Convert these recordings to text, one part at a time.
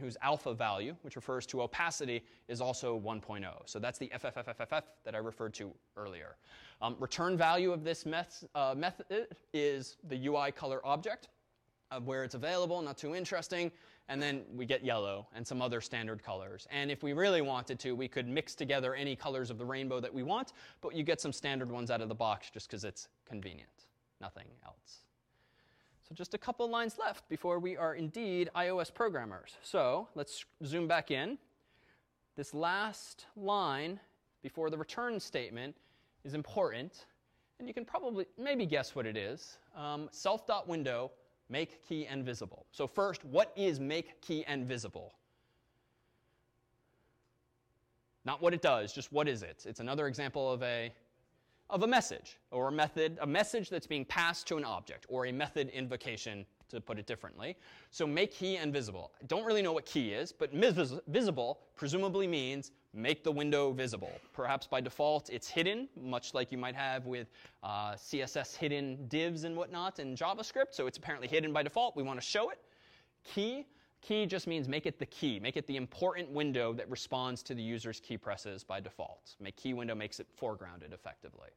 and whose alpha value, which refers to opacity, is also 1.0. So that's the FFFFFF that I referred to earlier. Return value of this method is the UI color object of where it's available, not too interesting. And then we get yellow and some other standard colors. And if we really wanted to, we could mix together any colors of the rainbow that we want, but you get some standard ones out of the box just because it's convenient. Nothing else. So just a couple lines left before we are indeed iOS programmers. So let's zoom back in. This last line before the return statement is important. And you can probably maybe guess what it is. Self.window, make key n visible. So first, what is make key n visible? Not what it does, just what is it? It's another example of a message or a message that's being passed to an object, or a method invocation, to put it differently. So make key n visible. I don't really know what key is, but visible presumably means make the window visible. Perhaps by default it's hidden, much like you might have with CSS hidden divs and whatnot in JavaScript. So it's apparently hidden by default. We want to show it. Key just means make it the key. Make it the important window that responds to the user's key presses by default. Make key window makes it foregrounded effectively.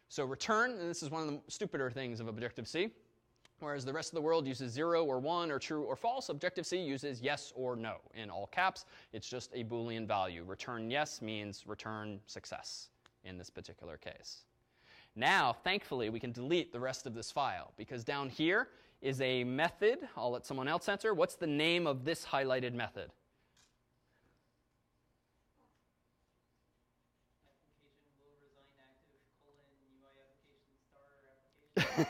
So return, and this is one of the stupider things of Objective-C. Whereas the rest of the world uses 0 or 1 or true or false, Objective-C uses yes or no in all caps. It's just a Boolean value. Return yes means return success in this particular case. Now, thankfully, we can delete the rest of this file, because down here is a method. I'll let someone else answer. What's the name of this highlighted method? Application will resign active, UI application star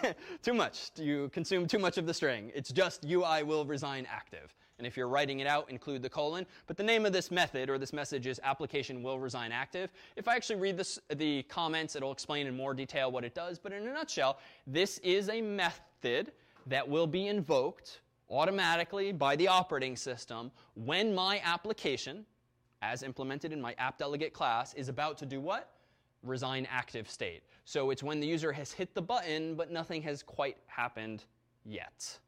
application. Too much. You consume too much of the string. It's just UI will resign active. And if you're writing it out, include the colon. But the name of this method or this message is application will resign active. If I actually read the comments, it'll explain in more detail what it does. But in a nutshell, this is a method that will be invoked automatically by the operating system when my application, as implemented in my app.delegate class, is about to do what? Resign active state. So it's when the user has hit the button, but nothing has quite happened yet.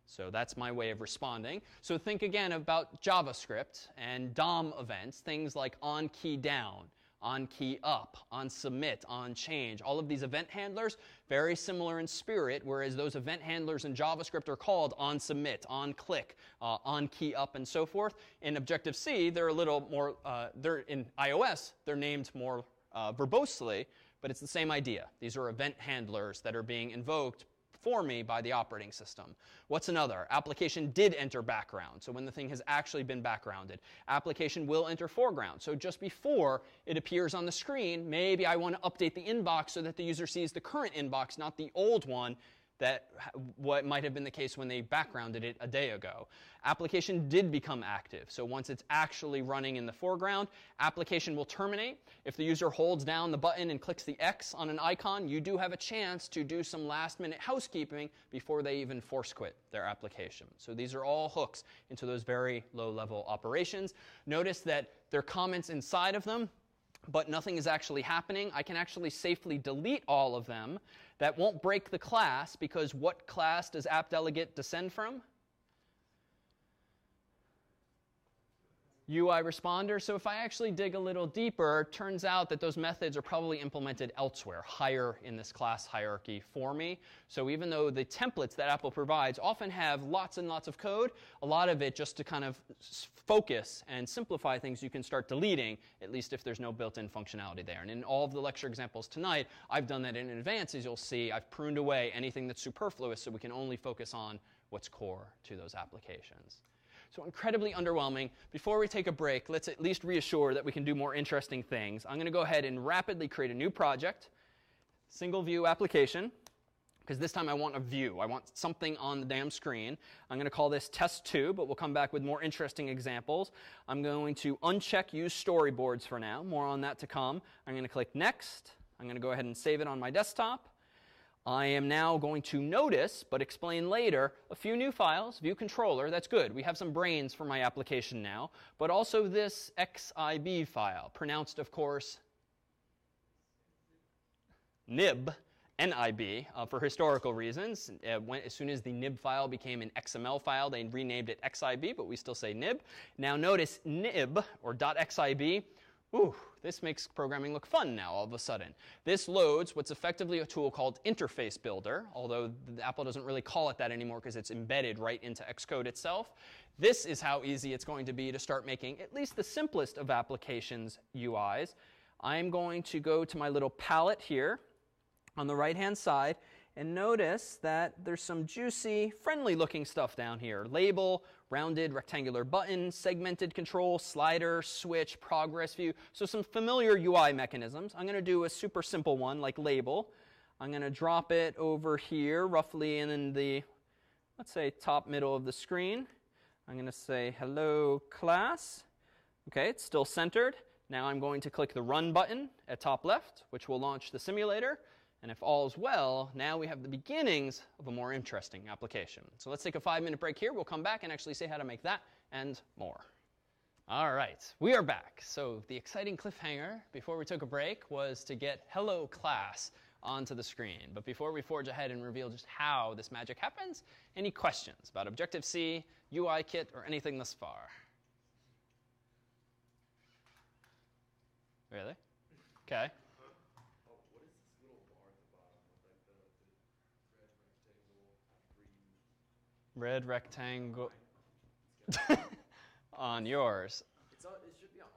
So that's my way of responding. So think again about JavaScript and DOM events, things like on key down, on key up, on submit, on change. All of these event handlers, very similar in spirit, whereas those event handlers in JavaScript are called on submit, on click, on key up, and so forth. In Objective-C, they're a little more, in iOS, they're named more verbosely, but it's the same idea. These are event handlers that are being invoked for me by the operating system. What's another? Application did enter background. So when the thing has actually been backgrounded. Application will enter foreground. So just before it appears on the screen, maybe I want to update the inbox so that the user sees the current inbox, not the old one, that what might have been the case when they backgrounded it a day ago. Application did become active. So once it's actually running in the foreground, application will terminate. If the user holds down the button and clicks the X on an icon, you do have a chance to do some last-minute housekeeping before they even force quit their application. So these are all hooks into those very low-level operations. Notice that there are comments inside of them, but nothing is actually happening. I can actually safely delete all of them. That won't break the class, because what class does app.delegate descend from? UI responder. So if I actually dig a little deeper, it turns out that those methods are probably implemented elsewhere, higher in this class hierarchy for me. So even though the templates that Apple provides often have lots and lots of code, a lot of it just to kind of focus and simplify things, you can start deleting, at least if there's no built-in functionality there. And in all of the lecture examples tonight, I've done that in advance. As you'll see, I've pruned away anything that's superfluous so we can only focus on what's core to those applications. So incredibly underwhelming. Before we take a break, let's at least reassure that we can do more interesting things. I'm going to go ahead and rapidly create a new project, single view application, because this time I want a view. I want something on the damn screen. I'm going to call this test2, but we'll come back with more interesting examples. I'm going to uncheck use storyboards for now. More on that to come. I'm going to click next. I'm going to go ahead and save it on my desktop. I am now going to notice, but explain later, a few new files, view controller. That's good. We have some brains for my application now. But also this xib file, pronounced, of course, nib, NIB for historical reasons. As soon as the nib file became an XML file, they renamed it XIB, but we still say nib. Now notice nib, or .xib, ooh, this makes programming look fun now all of a sudden. This loads what's effectively a tool called Interface Builder, although Apple doesn't really call it that anymore because it's embedded right into Xcode itself. This is how easy it's going to be to start making at least the simplest of applications UIs. I'm going to go to my little palette here on the right-hand side, and notice that there's some juicy, friendly-looking stuff down here. Label, rounded rectangular button, segmented control, slider, switch, progress view. So some familiar UI mechanisms. I'm going to do a super simple one like label. I'm going to drop it over here, roughly in the, let's say, top middle of the screen. I'm going to say, hello, class. OK, it's still centered. Now I'm going to click the Run button at top left, which will launch the simulator. And if all is well, now we have the beginnings of a more interesting application. So let's take a 5-minute break here. We'll come back and actually say how to make that and more. All right, we are back. So the exciting cliffhanger before we took a break was to get hello class onto the screen. But before we forge ahead and reveal just how this magic happens, any questions about Objective-C, UIKit, or anything thus far? Really? OK. Red rectangle on yours. It should be on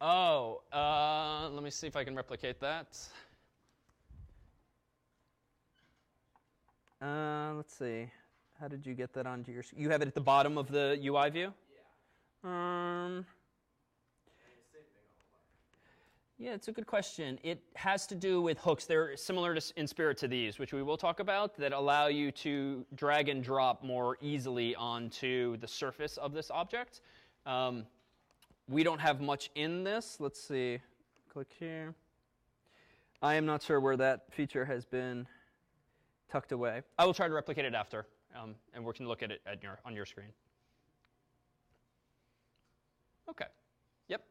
all. Oh, let me see if I can replicate that. Let's see. How did you get that onto your screen? You have it at the bottom of the UI view? Yeah. Yeah, it's a good question. It has to do with hooks. They're similar in spirit to these, which we will talk about, that allow you to drag and drop more easily onto the surface of this object. We don't have much in this. Let's see. Click here. I am not sure where that feature has been tucked away. I will try to replicate it after, and we can look at it on your screen. OK. Yep.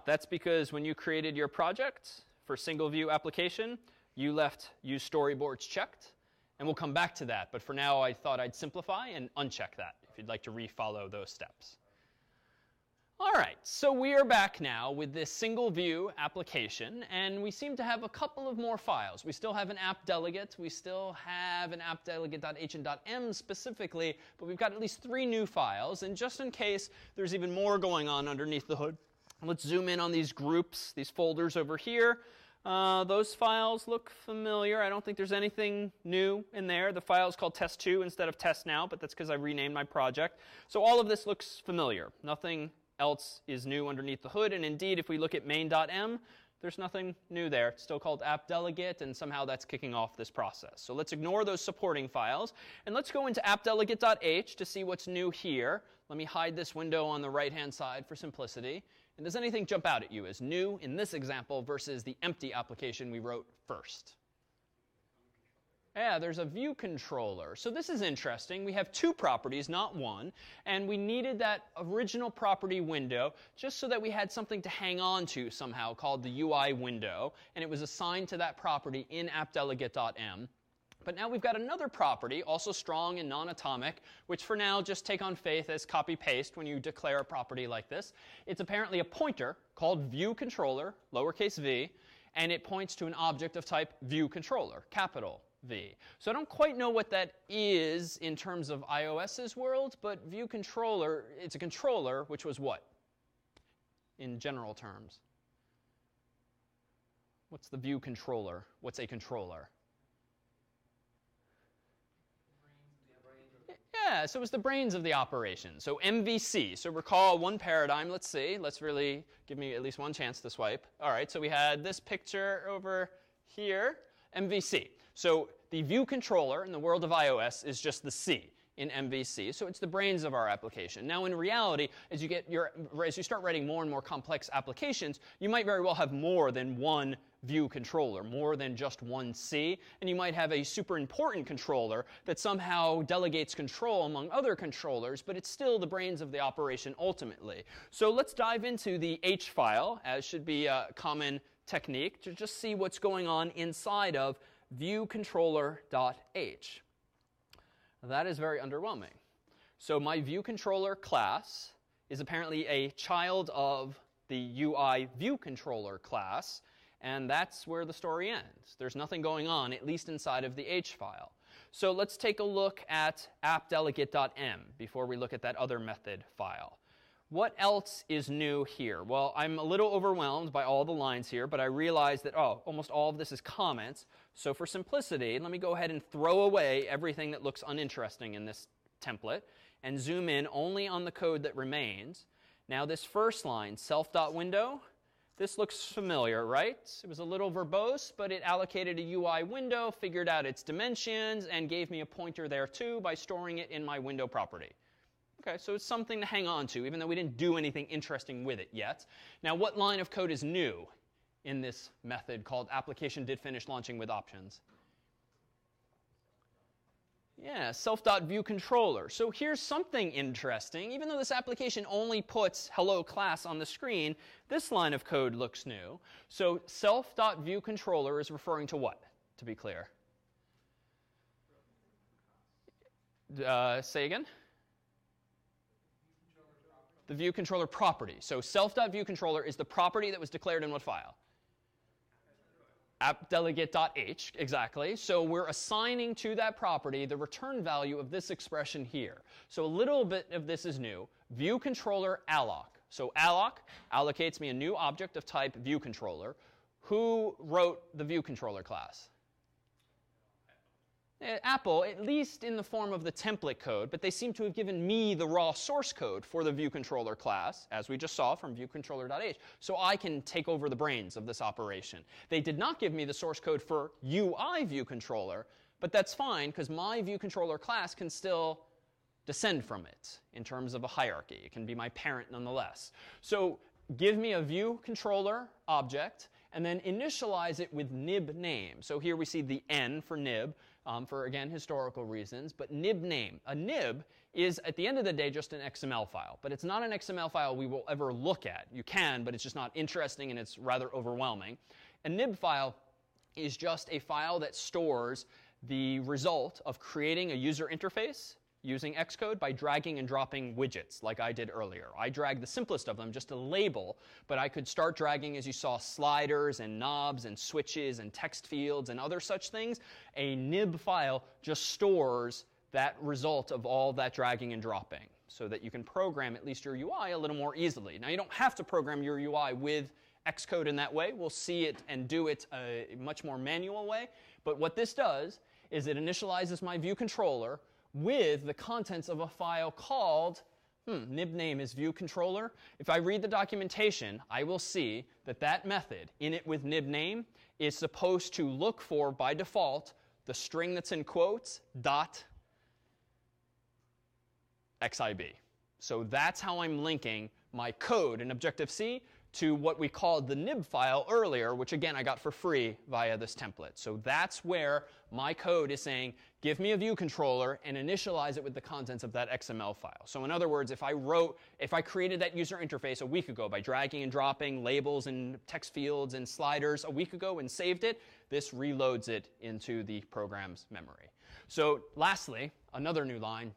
That's because when you created your project for single view application, you left use storyboards checked. And we'll come back to that. But for now, I thought I'd simplify and uncheck that if you'd like to refollow those steps. All right, so we are back now with this single view application. And we seem to have a couple of more files. We still have an app delegate. We still have an app delegate.h and .m specifically. But we've got at least 3 new files. And just in case there's even more going on underneath the hood, let's zoom in on these groups, these folders over here. Those files look familiar. I don't think there's anything new in there. The file is called test2 instead of test now, but that's because I renamed my project. So all of this looks familiar. Nothing else is new underneath the hood. And indeed, if we look at main.m, there's nothing new there. It's still called app delegate, and somehow that's kicking off this process. So let's ignore those supporting files. And let's go into appdelegate.h to see what's new here. Let me hide this window on the right-hand side for simplicity. And does anything jump out at you as new in this example versus the empty application we wrote first? Yeah, there's a view controller. So this is interesting. We have 2 properties, not 1. And we needed that original property window just so that we had something to hang on to somehow called the UI window. And it was assigned to that property in appdelegate.m. But now we've got another property, also strong and non-atomic, which for now just take on faith as copy-paste when you declare a property like this. It's apparently a pointer called viewController, lowercase v, and it points to an object of type viewController, capital V. So I don't quite know what that is in terms of iOS's world, but viewController, it's a controller, which was what in general terms? What's the viewController? What's a controller? Yeah, so it was the brains of the operation. So MVC. So recall one paradigm. Let's see. Let's really give me at least one chance to swipe. All right, so we had this picture over here, MVC. So the view controller in the world of iOS is just the C in MVC. So it's the brains of our application. Now, in reality, as you start writing more and more complex applications, you might very well have more than one view controller, more than just one C. And you might have a super important controller that somehow delegates control among other controllers, but it's still the brains of the operation ultimately. So let's dive into the H file, as should be common technique to just see what's going on inside of viewController.h. That is very underwhelming. So my viewController class is apparently a child of the UI viewController class, and that's where the story ends. There's nothing going on, at least inside of the H file. So let's take a look at appdelegate.m before we look at that other method file. What else is new here? Well, I'm a little overwhelmed by all the lines here, but I realize that, almost all of this is comments. So for simplicity, let me go ahead and throw away everything that looks uninteresting in this template and zoom in only on the code that remains. Now this first line, self.window, this looks familiar, right? It was a little verbose, but it allocated a UI window, figured out its dimensions, and gave me a pointer there too by storing it in my window property. Okay, so it's something to hang on to, even though we didn't do anything interesting with it yet. Now, what line of code is new in this method called application did finish launching with options? Yeah, self.viewController. So here's something interesting. Even though this application only puts hello class on the screen, this line of code looks new. So self.viewController is referring to what, to be clear? Say again? The viewController property. So self.viewController is the property that was declared in what file? appdelegate.h, exactly. So we're assigning to that property the return value of this expression here. So a little bit of this is new. ViewController alloc. So alloc allocates me a new object of type ViewController. Who wrote the ViewController class? Apple, at least in the form of the template code, but they seem to have given me the raw source code for the ViewController class, as we just saw from viewController.h, so I can take over the brains of this operation. They did not give me the source code for UI ViewController, but that's fine, because my ViewController class can still descend from it in terms of a hierarchy. It can be my parent nonetheless. So give me a ViewController object, and then initialize it with nib name. So here we see the N for nib, for, again, historical reasons. But nib name. A nib is, at the end of the day, just an XML file. But it's not an XML file we will ever look at. You can, but it's just not interesting, and it's rather overwhelming. A nib file is just a file that stores the result of creating a user interface using Xcode by dragging and dropping widgets like I did earlier. I dragged the simplest of them, just a label, but I could start dragging, as you saw, sliders and knobs and switches and text fields and other such things. A nib file just stores that result of all that dragging and dropping so that you can program at least your UI a little more easily. Now, you don't have to program your UI with Xcode in that way. We'll see it and do it a much more manual way. But what this does is it initializes my ViewController with the contents of a file called, nib name is ViewController. If I read the documentation, I will see that that method, init with nib name, is supposed to look for, by default, the string that's in quotes, dot xib. So that's how I'm linking my code in Objective-C to what we called the nib file earlier, which again I got for free via this template. So that's where my code is saying, give me a ViewController and initialize it with the contents of that XML file. So in other words, if I created that user interface a week ago by dragging and dropping labels and text fields and sliders a week ago and saved it, this reloads it into the program's memory. So lastly, another new line,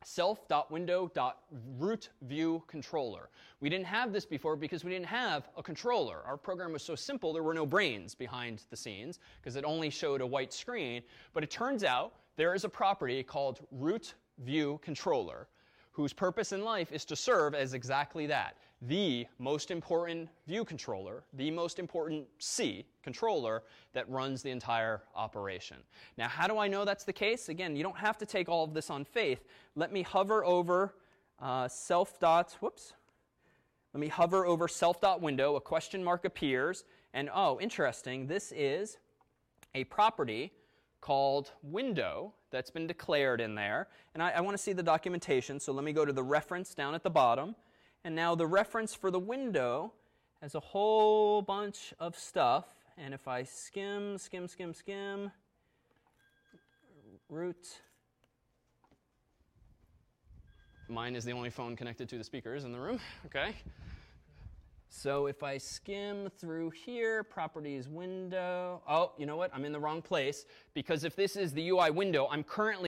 self.window.rootViewController. We didn't have this before because we didn't have a controller. Our program was so simple, there were no brains behind the scenes because it only showed a white screen. But it turns out there is a property called rootViewController whose purpose in life is to serve as exactly that, the most important view controller, the most important C controller that runs the entire operation. Now, how do I know that's the case? Again, you don't have to take all of this on faith. Let me hover over self.window, a question mark appears, and oh, interesting, this is a property called window that's been declared in there. And I want to see the documentation, so let me go to the reference down at the bottom. And now the reference for the window has a whole bunch of stuff. And if I skim, root. Mine is the only phone connected to the speakers in the room. Okay. So if I skim through here, properties window, oh, you know what? I'm in the wrong place, because if this is the UI window, I'm currently